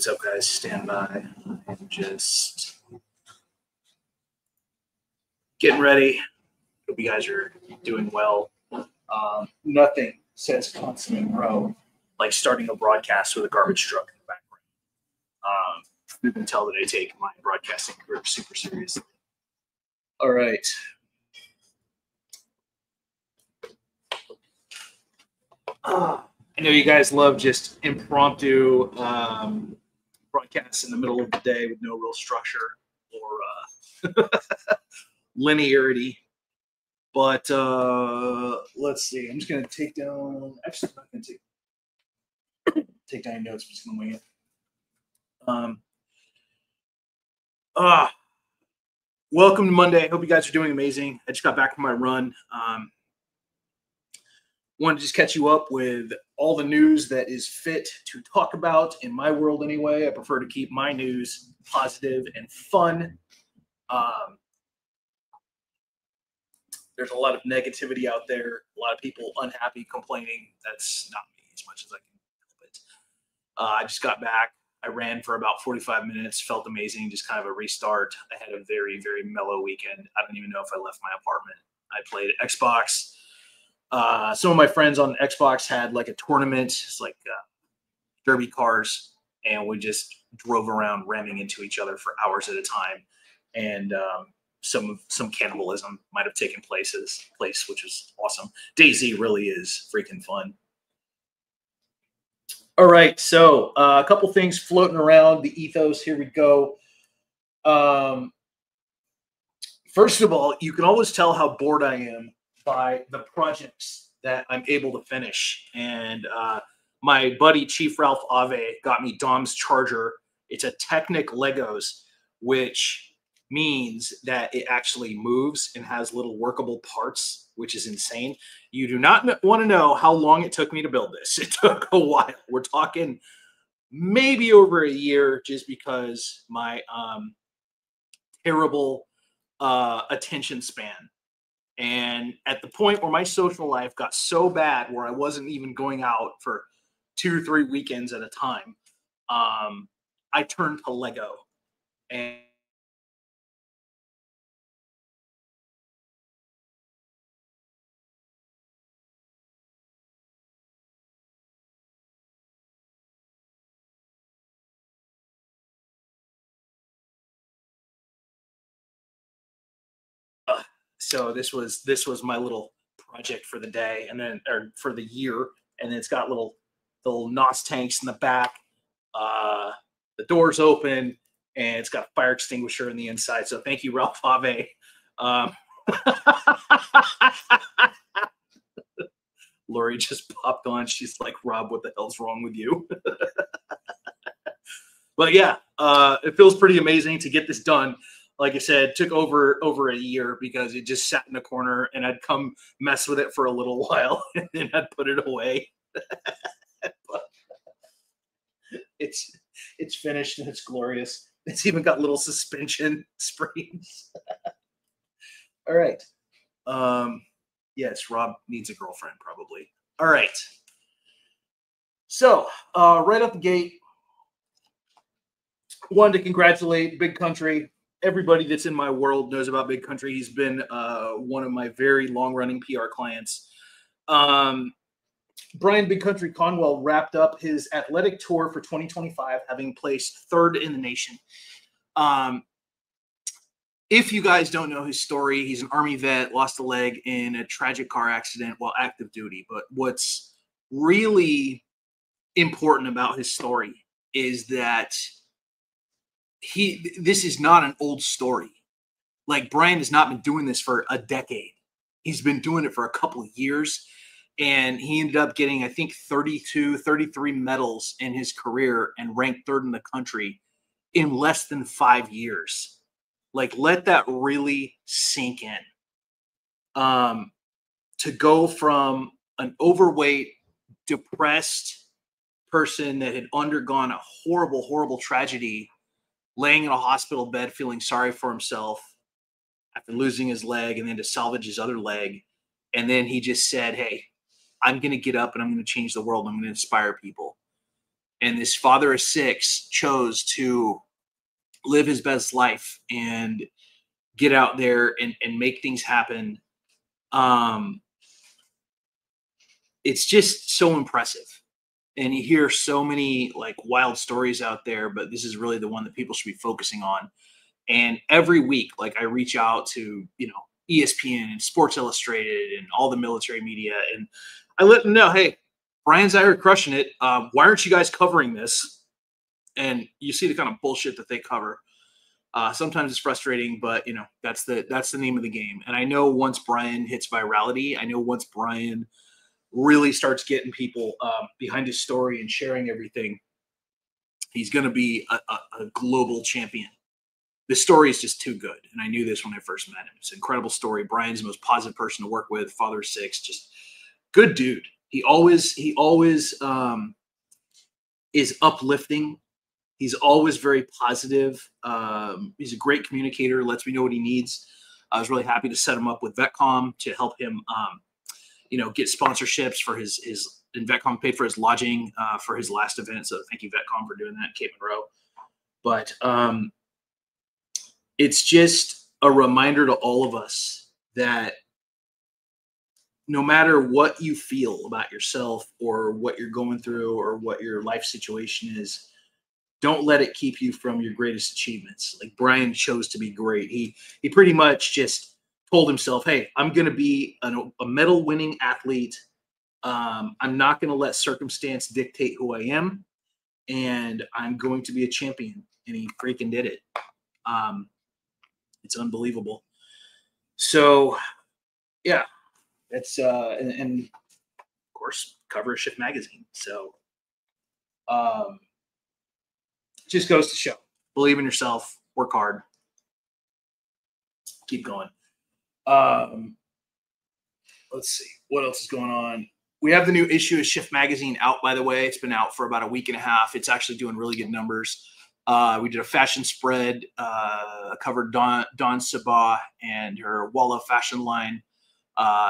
what's up, guys? Stand by. I'm just getting ready. Hope you guys are doing well. Nothing says consummate pro like starting a broadcast with a garbage truck in the background. You can tell that I take my broadcasting career super seriously. All right. I know you guys love just impromptu broadcasts in the middle of the day with no real structure or linearity. But let's see. I'm just going to take down. Actually, I'm not going to take down your notes. I'm just going to wing it. Welcome to Monday. Hope you guys are doing amazing. I just got back from my run. Wanted to just catch you up with all the news that is fit to talk about in my world anyway. I prefer to keep my news positive and fun. There's a lot of negativity out there, a lot of people unhappy, complaining. That's not me as much as I can help it. I just got back. I ran for about 45 minutes, felt amazing, just kind of a restart. I had a very, very mellow weekend. I don't even know if I left my apartment. I played Xbox. Some of my friends on Xbox had like a tournament. It's like derby cars, and we just drove around ramming into each other for hours at a time. And some cannibalism might have taken place, which was awesome. DayZ really is freaking fun. All right, so a couple things floating around the ethos. Here we go. First of all, you can always tell how bored I am by the projects that I'm able to finish. And my buddy Chief Ralph Ave got me Dom's Charger. It's a Technic Legos, which means that it actually moves and has little workable parts, which is insane. You do not want to know how long it took me to build this. It took a while. We're talking maybe over a year, just because my terrible attention span. And at the point where my social life got so bad where I wasn't even going out for 2 or 3 weekends at a time, I turned to Lego. And so this was my little project for the day, and then or for the year. And then it's got little NOS tanks in the back. The doors open, and it's got a fire extinguisher in the inside. So thank you, Ralph Ave. Lori just popped on. She's like, Rob, what the hell's wrong with you? But yeah, it feels pretty amazing to get this done. Like I said, it took over a year because it just sat in a corner, and I'd come mess with it for a little while, and then I'd put it away. But it's finished, and it's glorious. It's even got little suspension springs. All right. Yes, Rob needs a girlfriend, probably. All right. So right out the gate, wanted to congratulate Big Country. Everybody that's in my world knows about Big Country. He's been one of my very long-running PR clients. Brian Big Country Conwell wrapped up his athletic tour for 2025, having placed 3rd in the nation. If you guys don't know his story, he's an Army vet, lost a leg in a tragic car accident while active duty. But what's really important about his story is that this is not an old story. Like, Brian has not been doing this for a decade. He's been doing it for a couple of years, and he ended up getting, I think, 33 medals in his career and ranked 3rd in the country in less than 5 years. Like, let that really sink in. To go from an overweight, depressed person that had undergone a horrible, horrible tragedy, laying in a hospital bed feeling sorry for himself after losing his leg, and then to salvage his other leg. And then he just said, hey, I'm going to get up and I'm going to change the world. I'm going to inspire people. And this father of 6 chose to live his best life and get out there and make things happen. Um, it's just so impressive. And you hear so many like wild stories out there, but this is really the one that people should be focusing on. And every week, like I reach out to, ESPN and Sports Illustrated and all the military media, and I let them know, hey, Brian's out here crushing it. Why aren't you guys covering this? And you see the kind of bullshit that they cover. Sometimes it's frustrating, but that's the name of the game. And I know once Brian hits virality, I know once Brian really starts getting people behind his story and sharing everything, he's going to be a global champion. The story is just too good. And I knew this when I first met him. It's an incredible story. Brian's the most positive person to work with, father of 6, just good dude. He always is uplifting. He's always very positive. He's a great communicator, lets me know what he needs. I was really happy to set him up with VetCom to help him, get sponsorships for his and VetCom paid for his lodging for his last event. So thank you, VetCom, for doing that, Cape Monroe. But it's just a reminder to all of us that no matter what you feel about yourself or what you're going through or what your life situation is, don't let it keep you from your greatest achievements. Like Brian chose to be great. He pretty much just told himself, hey, I'm going to be a medal winning athlete. I'm not going to let circumstance dictate who I am. And I'm going to be a champion. And he freaking did it. It's unbelievable. So yeah, that's, and of course, cover of Shift magazine. So, just goes to show, believe in yourself, work hard, keep going. Let's see what else is going on. We have the new issue of Shift magazine out, by the way. It's been out for about a week and a half. It's actually doing really good numbers. We did a fashion spread, covered Dawn Sabah and her Walla fashion line.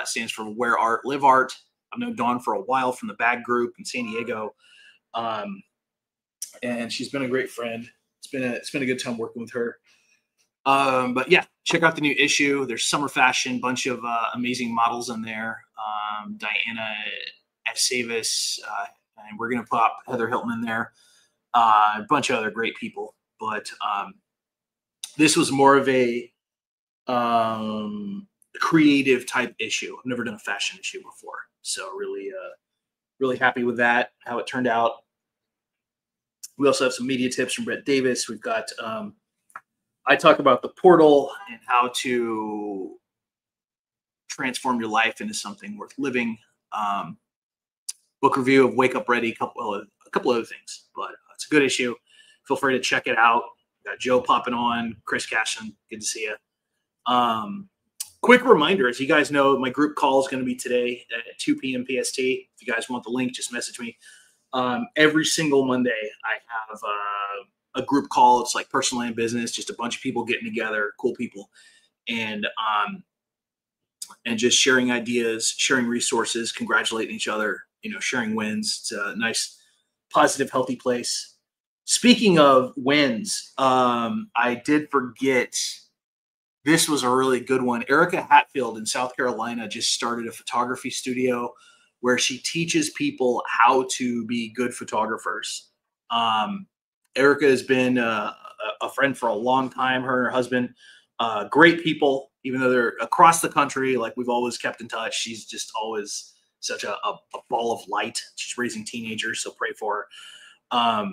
Stands for Wear Art, Live Art. I've known Dawn for a while from the Bag Group in San Diego. And she's been a great friend. It's been a good time working with her. But yeah, check out the new issue. There's summer fashion, bunch of amazing models in there. Diana Savis, and we're gonna pop Heather Hilton in there. A bunch of other great people. But this was more of a creative type issue. I've never done a fashion issue before, so really happy with that, how it turned out. We also have some media tips from Brett Davis. We've got, I talk about the portal and how to transform your life into something worth living. Book review of Wake Up Ready, a couple other things, but it's a good issue. Feel free to check it out. Got Joe popping on, Chris Cashin, good to see you. Quick reminder, as you guys know, my group call is going to be today at 2 p.m. PST. If you guys want the link, just message me. Every single Monday, I have a group call. It's like personal and business, just a bunch of people getting together, cool people, and just sharing ideas, sharing resources, congratulating each other, sharing wins. It's a nice, positive, healthy place. Speaking of wins, I did forget. This was a really good one. Erica Hatfield in South Carolina just started a photography studio where she teaches people how to be good photographers. Erica has been a friend for a long time, her and her husband. Great people, even though they're across the country, like we've always kept in touch. She's just always such a ball of light. She's raising teenagers, so pray for her.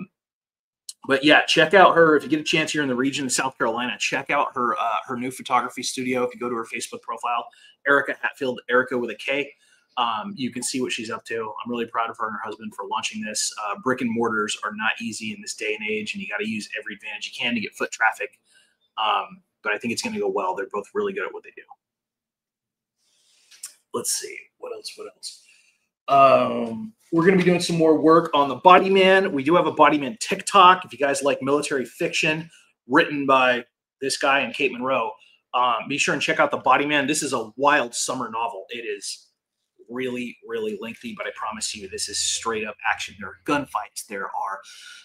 But yeah, check out her. If you get a chance here in the region of South Carolina, check out her new photography studio. If you go to her Facebook profile, Erica Hatfield, Erica with a K, you can see what she's up to. I'm really proud of her and her husband for launching this. Brick and mortars are not easy in this day and age, and you got to use every advantage you can to get foot traffic. But I think it's going to go well. They're both really good at what they do. Let's see. What else? We're going to be doing some more work on the Bodyman. We do have a Bodyman TikTok. If you guys like military fiction written by this guy and Cape Monroe, be sure and check out the Bodyman. This is a wild summer novel. It is really, really lengthy, but I promise you this is straight up action. There are gunfights. There are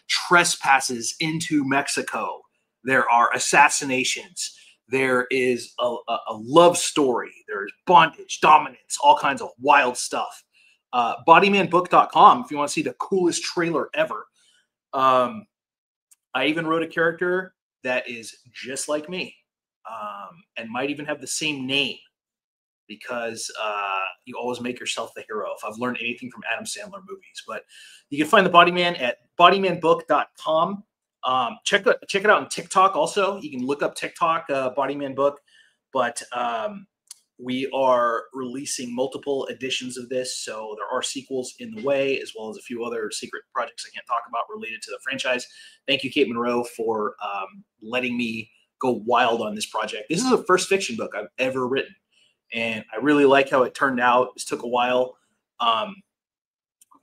trespasses into Mexico. There are assassinations. There is a love story. There's bondage, dominance, all kinds of wild stuff. Bodymanbook.com if you want to see the coolest trailer ever. I even wrote a character that is just like me, and might even have the same name, because you always make yourself the hero. If I've learned anything from Adam Sandler movies, but you can find the Bodyman at bodymanbook.com. Check it out on TikTok also. You can look up TikTok, Bodyman Book, but we are releasing multiple editions of this. So there are sequels in the way, as well as a few other secret projects I can't talk about related to the franchise. Thank you, Kate Monroe, for letting me go wild on this project. This is the first fiction book I've ever written, and I really like how it turned out. This took a while,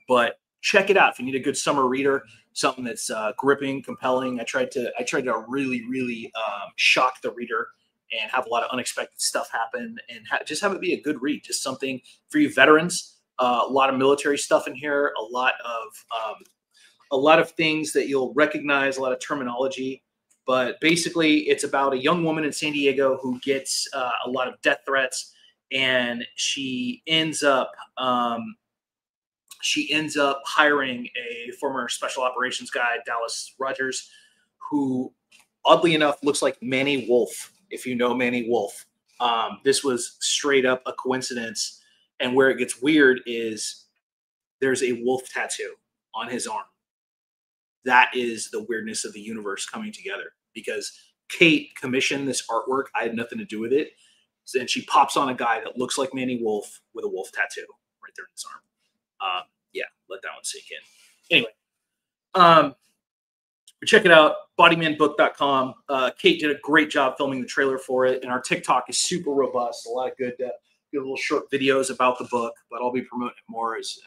but check it out if you need a good summer reader, something that's gripping, compelling. I tried to really shock the reader and have a lot of unexpected stuff happen, and just have it be a good read. Just something for you veterans. A lot of military stuff in here. A lot of things that you'll recognize. A lot of terminology. But basically, it's about a young woman in San Diego who gets a lot of death threats, and she ends up hiring a former special operations guy, Dallas Rogers, who oddly enough looks like Manny Wolf. If you know Manny Wolf, this was straight up a coincidence. And where it gets weird is there's a wolf tattoo on his arm. That is the weirdness of the universe coming together, because Kate commissioned this artwork. I had nothing to do with it. And she pops on a guy that looks like Manny Wolf with a wolf tattoo right there in his arm. Yeah, let that one sink in. Anyway, check it out, bodymanbook.com. Kate did a great job filming the trailer for it, and our TikTok is super robust. A lot of good little short videos about the book, but I'll be promoting it more as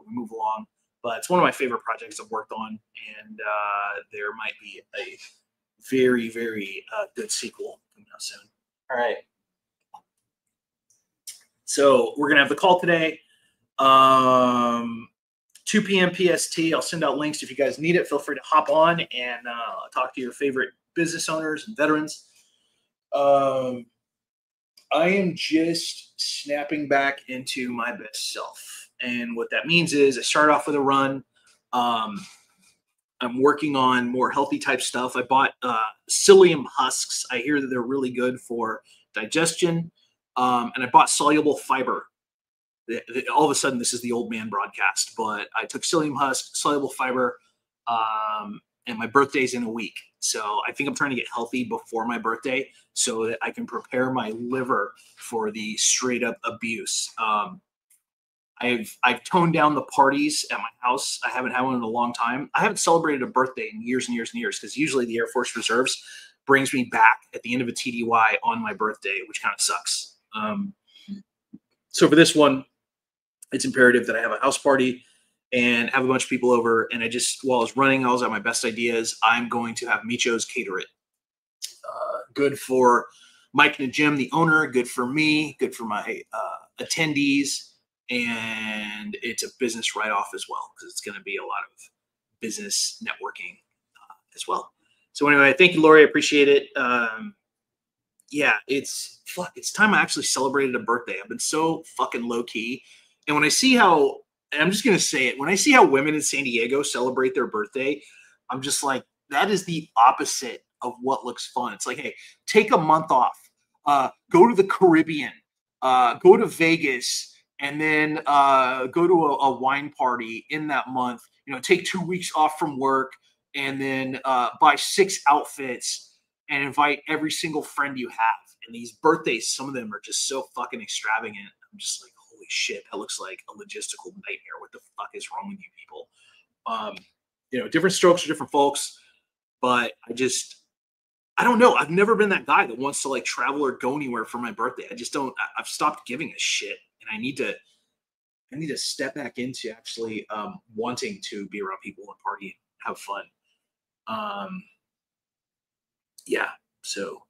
we move along. But it's one of my favorite projects I've worked on, and there might be a very, very good sequel coming out soon. All right. So we're going to have the call today. 2 p.m. PST. I'll send out links if you guys need it. Feel free to hop on and talk to your favorite business owners and veterans. I am just snapping back into my best self. And what that means is I start off with a run. I'm working on more healthy type stuff. I bought psyllium husks. I hear that they're really good for digestion. And I bought soluble fiber. All of a sudden, this is the old man broadcast, but I took psyllium husk, soluble fiber, and my birthday's in a week. So I think I'm trying to get healthy before my birthday so that I can prepare my liver for the straight up abuse. I've toned down the parties at my house. I haven't had one in a long time. I haven't celebrated a birthday in years and years and years, because usually the Air Force Reserves brings me back at the end of a TDY on my birthday, which kind of sucks. So for this one, it's imperative that I have a house party and have a bunch of people over. And while I was running, I was at my best ideas. I'm going to have Micho's cater it. Good for Mike and Jim, the owner, good for me, good for my attendees. And it's a business write-off as well, because it's going to be a lot of business networking as well. So anyway, thank you, Lori. I appreciate it. Yeah, it's time I actually celebrated a birthday. I've been so fucking low key. And when I see how, and I'm just going to say it, when I see how women in San Diego celebrate their birthday, I'm just like, that is the opposite of what looks fun. It's like, hey, take a month off, go to the Caribbean, go to Vegas, and then go to a wine party in that month. Take 2 weeks off from work, and then buy 6 outfits and invite every single friend you have. And these birthdays, some of them are just so fucking extravagant. I'm just like, holy shit, that looks like a logistical nightmare. What the fuck is wrong with you people? Different strokes for different folks, but I don't know. I've never been that guy that wants to like travel or go anywhere for my birthday. I've stopped giving a shit, and I need to step back into actually wanting to be around people and party and have fun. Yeah. So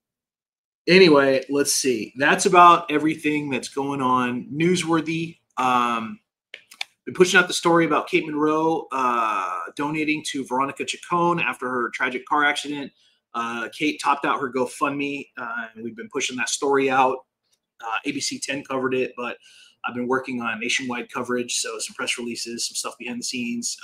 anyway, let's see. That's about everything that's going on newsworthy Been pushing out the story about Kate Monroe donating to Veronica Chacon after her tragic car accident. Kate topped out her GoFundMe, and we've been pushing that story out. ABC 10 covered it, but I've been working on nationwide coverage, so some press releases, some stuff behind the scenes,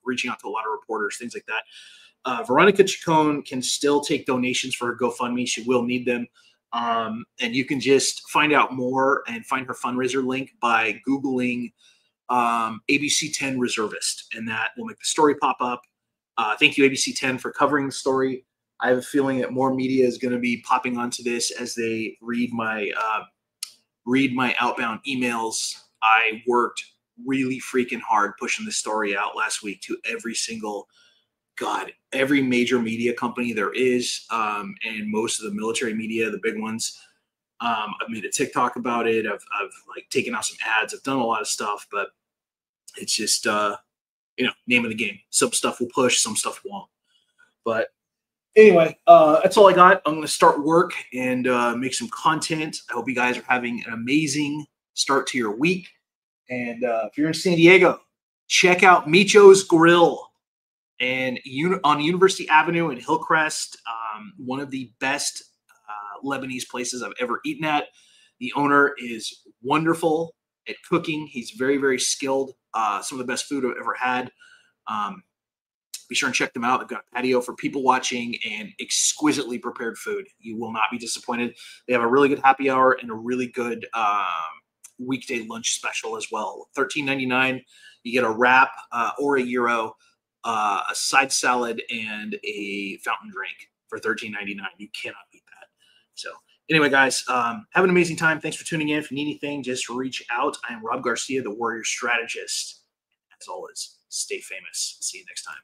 reaching out to a lot of reporters, things like that. Veronica Chacon can still take donations for her GoFundMe. She will need them. And you can just find out more and find her fundraiser link by Googling ABC 10 reservist, and that will make the story pop up. Thank you, ABC 10, for covering the story. I have a feeling that more media is going to be popping onto this as they read my outbound emails. I worked really freaking hard pushing this story out last week to every major media company there is, and most of the military media, the big ones. I've made a TikTok about it. I've like taken out some ads. I've done a lot of stuff, but it's just name of the game. Some stuff will push, some stuff won't. But anyway, that's all I got. I'm going to start work and make some content. I hope you guys are having an amazing start to your week. And if you're in San Diego, check out Micho's Grill and on University Avenue in Hillcrest, one of the best Lebanese places I've ever eaten at. The owner is wonderful at cooking. He's very, very skilled. Some of the best food I've ever had. Be sure and check them out. They've got a patio for people watching and exquisitely prepared food. You will not be disappointed. They have a really good happy hour and a really good weekday lunch special as well. $13.99. You get a wrap or a gyro, a side salad, and a fountain drink for $13.99. You cannot beat that. So anyway, guys, have an amazing time. Thanks for tuning in. If you need anything, just reach out. I am Rob Garcia, the Warrior Strategist. As always, stay famous. See you next time.